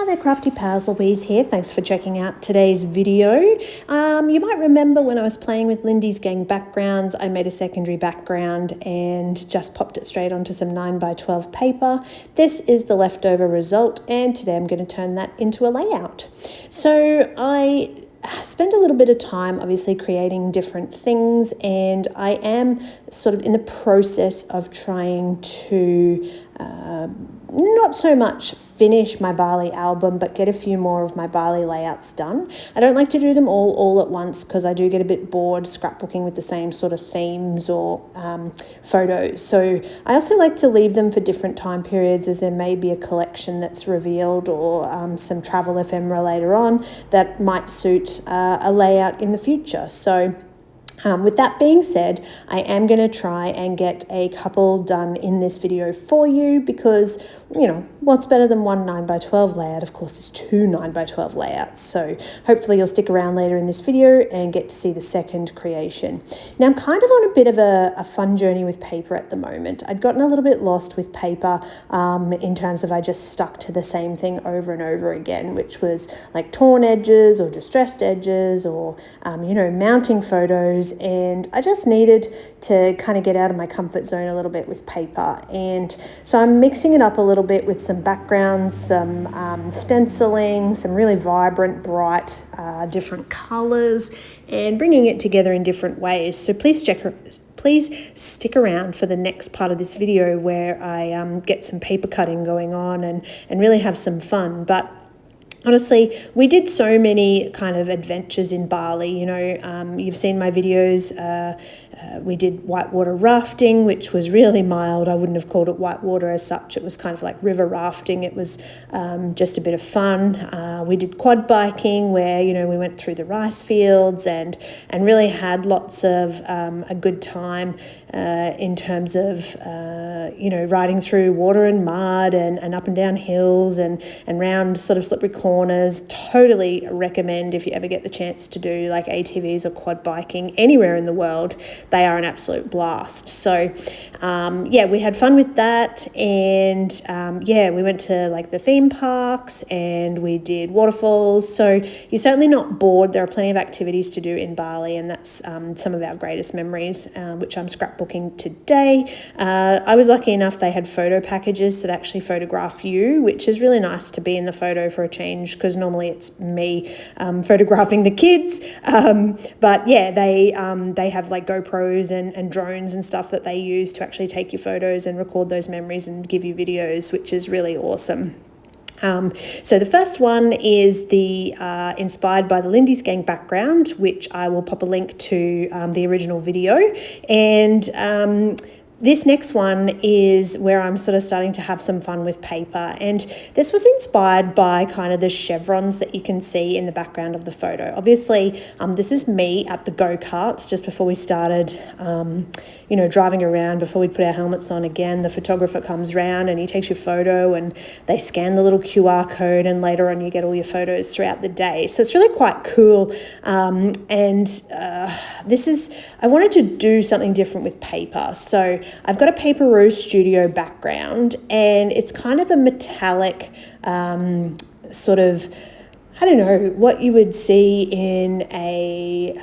Hi there, Crafty Pals, Louise here. Thanks for checking out today's video. You might remember when I was playing with Lindy's gang backgrounds, I made a secondary background and just popped it straight onto some 9x12 paper. This is the leftover result, and today I'm going to turn that into a layout. So I spend a little bit of time obviously creating different things, and I am sort of in the process of trying to not so much finish my Bali album, but get a few more of my Bali layouts done. I don't like to do them all at once because I do get a bit bored scrapbooking with the same sort of themes or photos. So I also like to leave them for different time periods, as there may be a collection that's revealed or some travel ephemera later on that might suit a layout in the future. So with that being said, I am going to try and get a couple done in this video for you because, you know, what's better than one 9x12 layout? Of course, there's two 9x12 layouts. So hopefully you'll stick around later in this video and get to see the second creation. Now, I'm kind of on a bit of a fun journey with paper at the moment. I'd gotten a little bit lost with paper in terms of I just stuck to the same thing over and over again, which was like torn edges or distressed edges or, you know, mounting photos. And I just needed to kind of get out of my comfort zone a little bit with paper. And so I'm mixing it up a little bit with some backgrounds, some stenciling, some really vibrant, bright, different colors, and bringing it together in different ways. So please stick around for the next part of this video where I get some paper cutting going on and really have some fun. But honestly, we did so many kind of adventures in Bali. You know, you've seen my videos. We did whitewater rafting, which was really mild. I wouldn't have called it whitewater as such. It was kind of like river rafting. It was just a bit of fun. We did quad biking where, you know, we went through the rice fields and really had lots of a good time in terms of, you know, riding through water and mud and up and down hills and round sort of slippery corners. Totally recommend if you ever get the chance to do like ATVs or quad biking anywhere in the world. They are an absolute blast. So yeah, we had fun with that, and yeah, we went to like the theme parks and we did waterfalls. So you're certainly not bored. There are plenty of activities to do in Bali, and that's some of our greatest memories, which I'm scrapbooking today. I was lucky enough they had photo packages, so they actually photograph you, which is really nice to be in the photo for a change, because normally it's me photographing the kids. But yeah, they have like GoPros and drones and stuff that they use to actually take your photos and record those memories and give you videos, which is really awesome. So the first one is the inspired by the Lindy's gang background, which I will pop a link to the original video. And this next one is where I'm sort of starting to have some fun with paper. And this was inspired by kind of the chevrons that you can see in the background of the photo. Obviously, this is me at the go-karts just before we started, you know, driving around, before we put our helmets on again. The photographer comes round and he takes your photo and they scan the little QR code, and later on you get all your photos throughout the day. So it's really quite cool. I wanted to do something different with paper. So I've got a Paperoo Studio background, and it's kind of a metallic sort of, I don't know, what you would see in a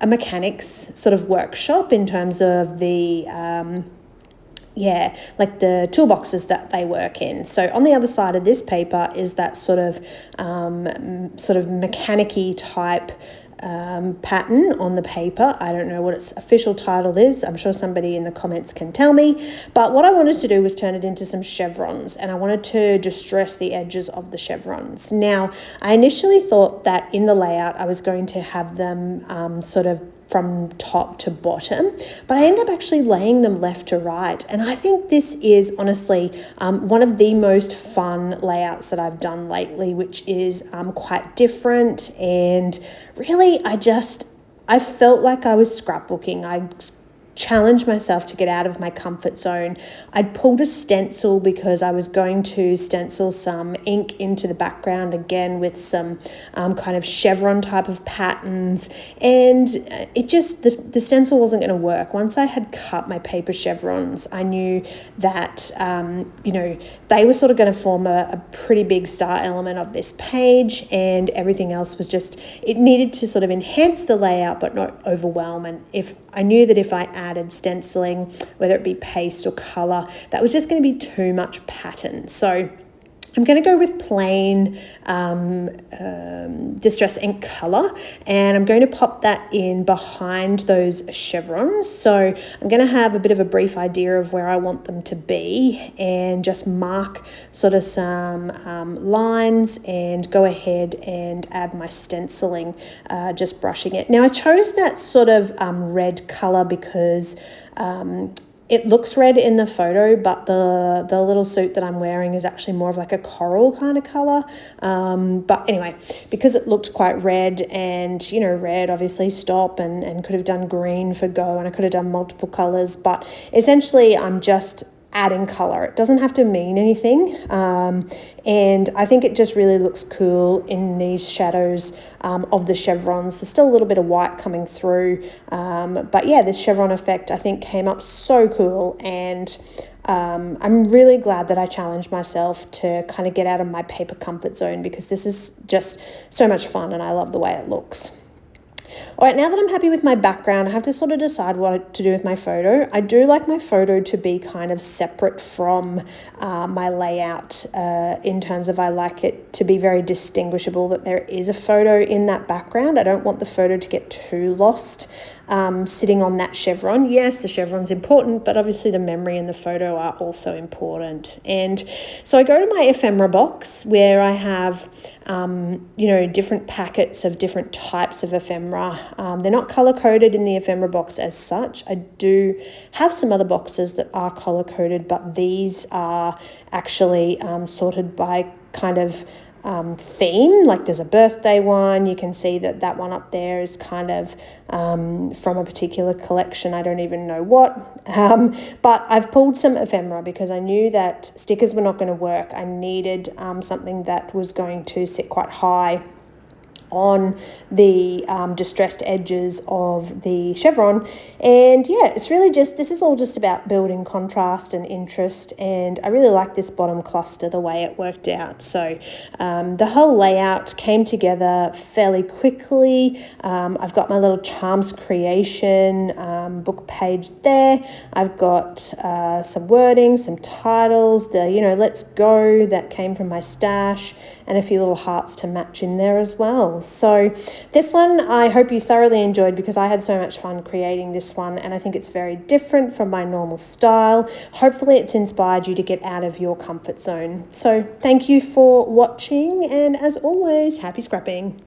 mechanic's sort of workshop in terms of the yeah, like the toolboxes that they work in. So on the other side of this paper is that sort of mechanic-y type pattern on the paper. I don't know what its official title is. I'm sure somebody in the comments can tell me. But what I wanted to do was turn it into some chevrons, and I wanted to distress the edges of the chevrons. Now, I initially thought that in the layout I was going to have them sort of from top to bottom, but I ended up actually laying them left to right. And I think this is honestly one of the most fun layouts that I've done lately, which is quite different. And really, I felt like I was scrapbooking. I challenge myself to get out of my comfort zone. I'd pulled a stencil because I was going to stencil some ink into the background again with some kind of chevron type of patterns, and it just, the stencil wasn't going to work. Once I had cut my paper chevrons, I knew that they were sort of going to form a pretty big star element of this page, and everything else was just, it needed to sort of enhance the layout but not overwhelm. And if I knew that if I added stenciling, whether it be paste or color, that was just going to be too much pattern. So I'm going to go with plain distress ink color, and I'm going to pop that in behind those chevrons. So I'm going to have a bit of a brief idea of where I want them to be, and just mark sort of some lines and go ahead and add my stenciling, just brushing it. Now I chose that sort of red color because it looks red in the photo, but the little suit that I'm wearing is actually more of like a coral kind of color. But anyway, because it looked quite red, and red obviously stop, and could have done green for go, and I could have done multiple colors, but essentially I'm just adding color. It doesn't have to mean anything, and I think it just really looks cool in these shadows of the chevrons. There's still a little bit of white coming through, but yeah, this chevron effect I think came up so cool, and I'm really glad that I challenged myself to kind of get out of my paper comfort zone, because this is just so much fun and I love the way it looks. All right, now that I'm happy with my background, I have to sort of decide what to do with my photo. I do like my photo to be kind of separate from my layout, in terms of I like it to be very distinguishable that there is a photo in that background. I don't want the photo to get too lost sitting on that chevron. Yes, the chevron's important, but obviously the memory and the photo are also important. And so I go to my ephemera box where I have different packets of different types of ephemera. They're not color-coded in the ephemera box as such. I do have some other boxes that are color-coded, but these are actually sorted by kind of theme. Like there's a birthday one. You can see that one up there is kind of from a particular collection. I don't even know what. But I've pulled some ephemera because I knew that stickers were not going to work. I needed something that was going to sit quite high on the distressed edges of the chevron. And yeah, it's really just, this is all just about building contrast and interest, and I really like this bottom cluster, the way it worked out. So the whole layout came together fairly quickly. I've got my little Charms Creation book page there. I've got some wording, some titles, the let's go that came from my stash, and a few little hearts to match in there as well. So this one I hope you thoroughly enjoyed, because I had so much fun creating this one, and I think it's very different from my normal style. Hopefully it's inspired you to get out of your comfort zone. So thank you for watching, and as always, happy scrapping.